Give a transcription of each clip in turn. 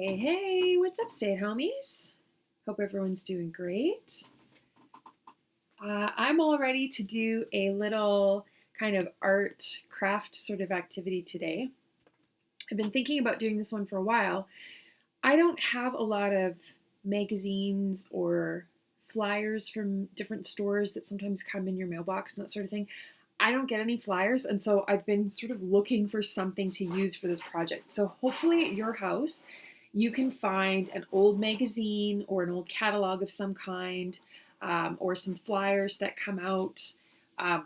Hey, hey, what's up, stay-at-homies? Hope everyone's doing great. I'm all ready to do a little kind of art craft sort of activity today. I've been thinking about doing this one for a while. I don't have a lot of magazines or flyers from different stores that sometimes come in your mailbox and that sort of thing. I don't get any flyers, and so I've been sort of looking for something to use for this project. So hopefully at your house, you can find an old magazine or an old catalog of some kind, or some flyers that come out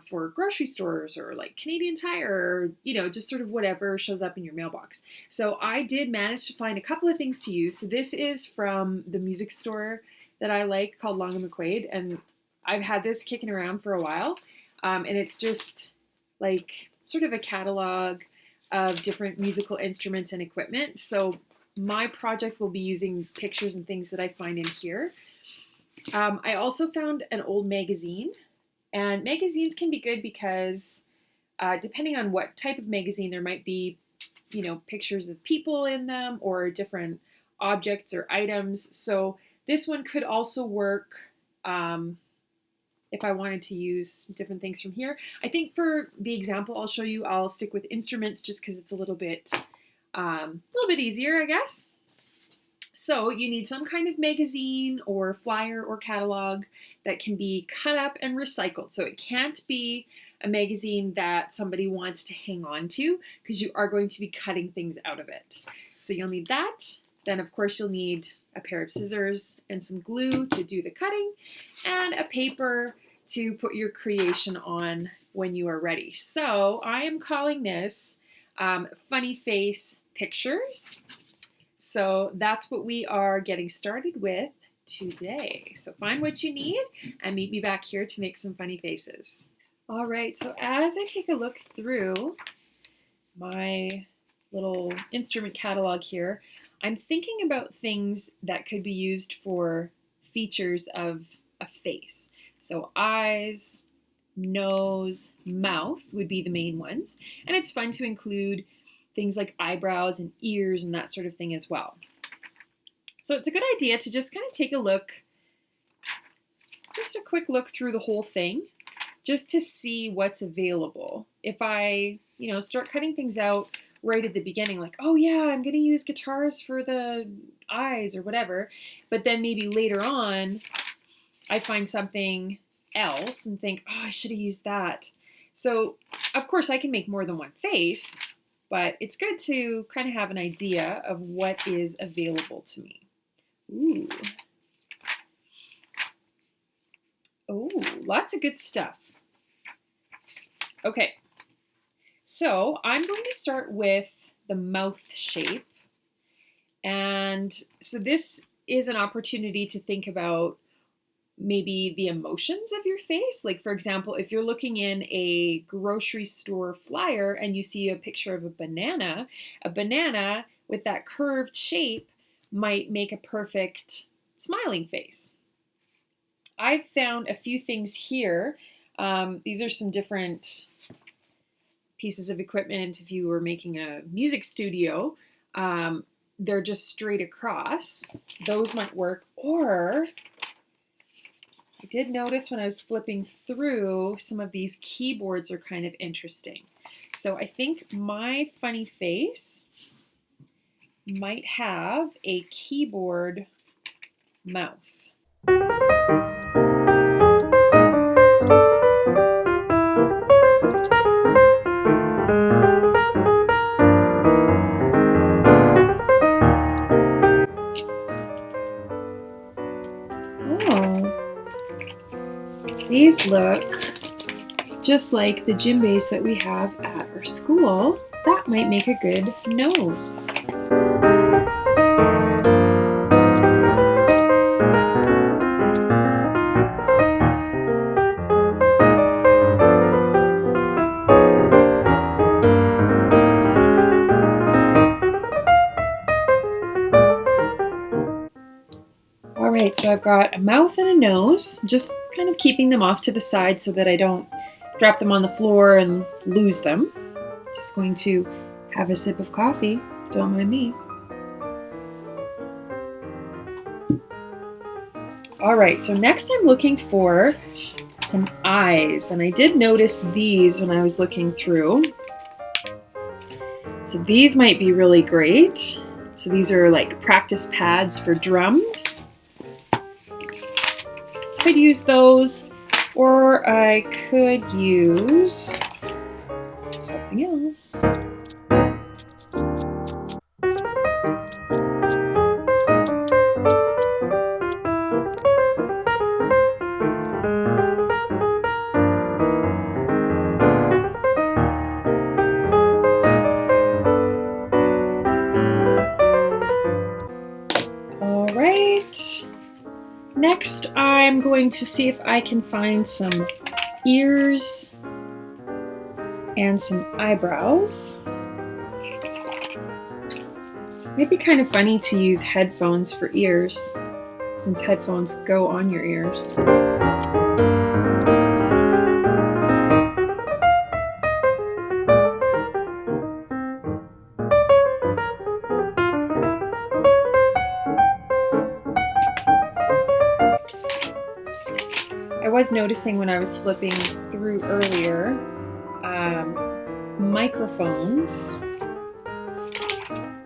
for grocery stores or like Canadian Tire, or, just sort of whatever shows up in your mailbox. So I did manage to find a couple of things to use. So this is from the music store that I like called Long and McQuaid, and I've had this kicking around for a while. And it's just like sort of a catalog of different musical instruments and equipment. So my project will be using pictures and things that I find in here. I also found an old magazine, and magazines can be good because depending on what type of magazine, there might be, pictures of people in them or different objects or items. So this one could also work if I wanted to use different things from here. I think for the example I'll show you, I'll stick with instruments just because it's a little bit easier, I guess. So you need some kind of magazine or flyer or catalog that can be cut up and recycled. So it can't be a magazine that somebody wants to hang on to because you are going to be cutting things out of it. So you'll need that. Then, of course, you'll need a pair of scissors and some glue to do the cutting, and a paper to put your creation on when you are ready. So I am calling this Funny Face Pictures. So that's what we are getting started with today. So find what you need and meet me back here to make some funny faces. All right, so as I take a look through my little instrument catalog here, I'm thinking about things that could be used for features of a face. So eyes, nose, mouth would be the main ones. And it's fun to include things like eyebrows and ears and that sort of thing as well. So it's a good idea to just kind of take a look, just a quick look through the whole thing, just to see what's available. If I, start cutting things out right at the beginning, like, oh yeah, I'm going to use guitars for the eyes or whatever, but then maybe later on, I find something else and think, oh, I should have used that. So, of course, I can make more than one face, but it's good to kind of have an idea of what is available to me. Ooh. Oh, lots of good stuff. Okay, so I'm going to start with the mouth shape. And so this is an opportunity to think about maybe the emotions of your face. Like, for example, if you're looking in a grocery store flyer and you see a picture of a banana with that curved shape might make a perfect smiling face. I've found a few things here. These are some different pieces of equipment. If you were making a music studio, they're just straight across. Those might work. Or I did notice when I was flipping through, some of these keyboards are kind of interesting. So I think my funny face might have a keyboard mouth. These look just like the djembes that we have at our school. That might make a good nose. All right, so I've got a mouth and a nose, just kind of keeping them off to the side so that I don't drop them on the floor and lose them. Just going to have a sip of coffee, don't mind me. All right, so next I'm looking for some eyes, and I did notice these when I was looking through. So these might be really great. So these are like practice pads for drums. Could use those, or I could use something else. All right. Next, I'm going to see if I can find some ears and some eyebrows. Might be kind of funny to use headphones for ears, since headphones go on your ears. I was noticing when I was flipping through earlier, microphones.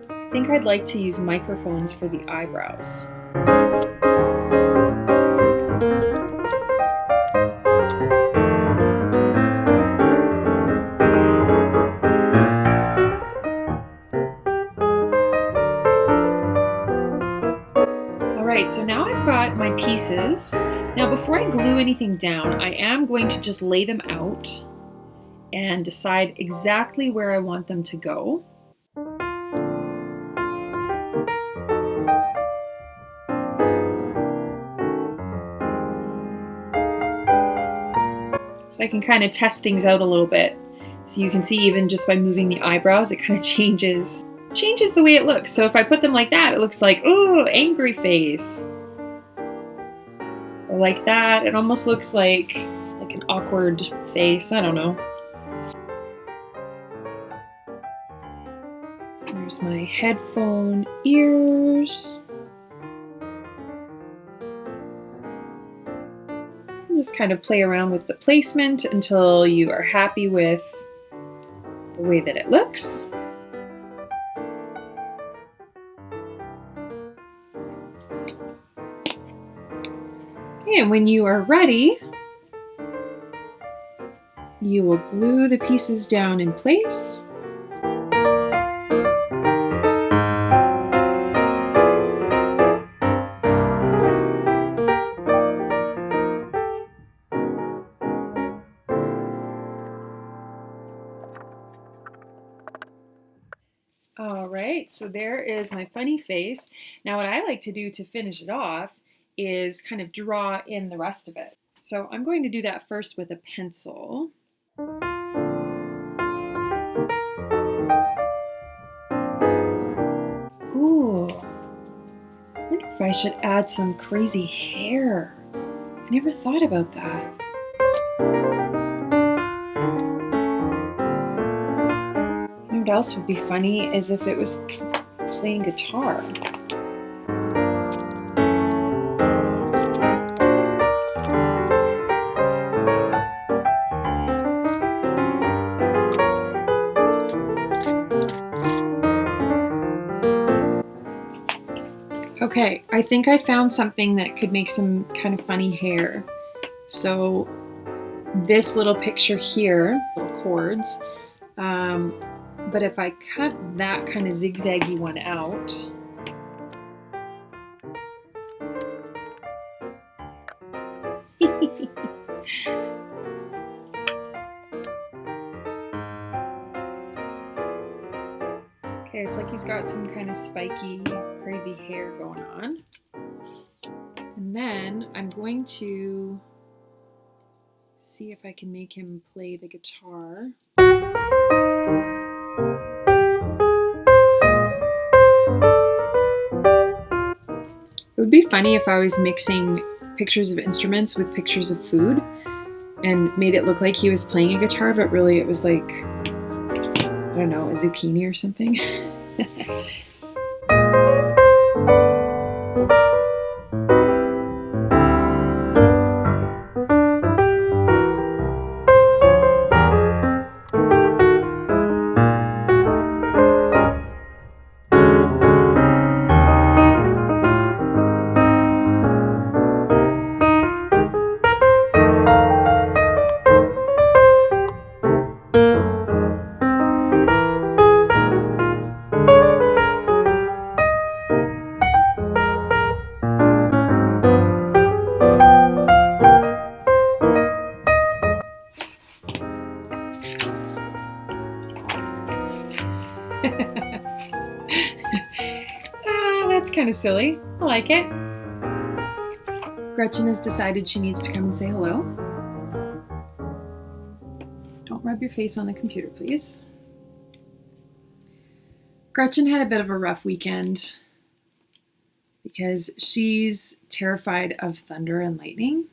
I think I'd like to use microphones for the eyebrows. Alright, so now I've got my pieces. Now before I glue anything down, I am going to just lay them out and decide exactly where I want them to go. So I can kind of test things out a little bit. So you can see even just by moving the eyebrows, it kind of changes the way it looks. So if I put them like that, it looks like, oh, angry face. Or like that, it almost looks like an awkward face. I don't know. There's my headphone ears. Just kind of play around with the placement until you are happy with the way that it looks. Okay, and when you are ready, you will glue the pieces down in place. All right, so there is my funny face. Now what I like to do to finish it off is kind of draw in the rest of it. So I'm going to do that first with a pencil. Ooh, I wonder if I should add some crazy hair. I never thought about that. You know what else would be funny is if it was playing guitar. Okay, I think I found something that could make some kind of funny hair. So this little picture here, little chords, but if I cut that kind of zigzaggy one out, okay, it's like he's got some kind of spiky, crazy hair going on. And then I'm going to see if I can make him play the guitar. It would be funny if I was mixing pictures of instruments with pictures of food and made it look like he was playing a guitar, but really it was like, I don't know, a zucchini or something. That's kind of silly. I like it. Gretchen has decided she needs to come and say hello. Don't rub your face on the computer, please. Gretchen had a bit of a rough weekend because she's terrified of thunder and lightning.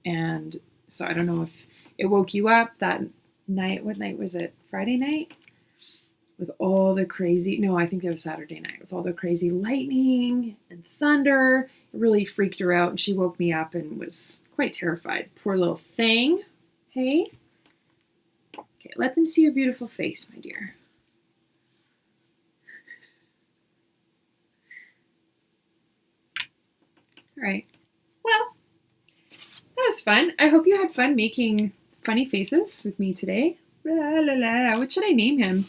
And so I don't know if it woke you up that night. What night was it? Friday night? With all the crazy, no, I think it was Saturday night, with all the crazy lightning and thunder. It really freaked her out, and she woke me up and was quite terrified. Poor little thing. Hey? Okay, let them see your beautiful face, my dear. All right. Well, that was fun. I hope you had fun making funny faces with me today. La, la, la. What should I name him?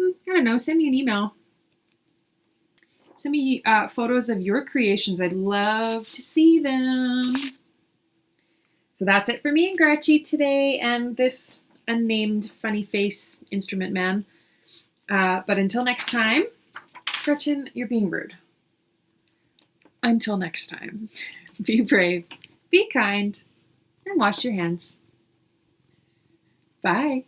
I don't know. Send me an email. Send me photos of your creations. I'd love to see them. So that's it for me and Gretchen today and this unnamed funny face instrument man. But until next time, Gretchen, you're being rude. Until next time, be brave, be kind, and wash your hands. Bye.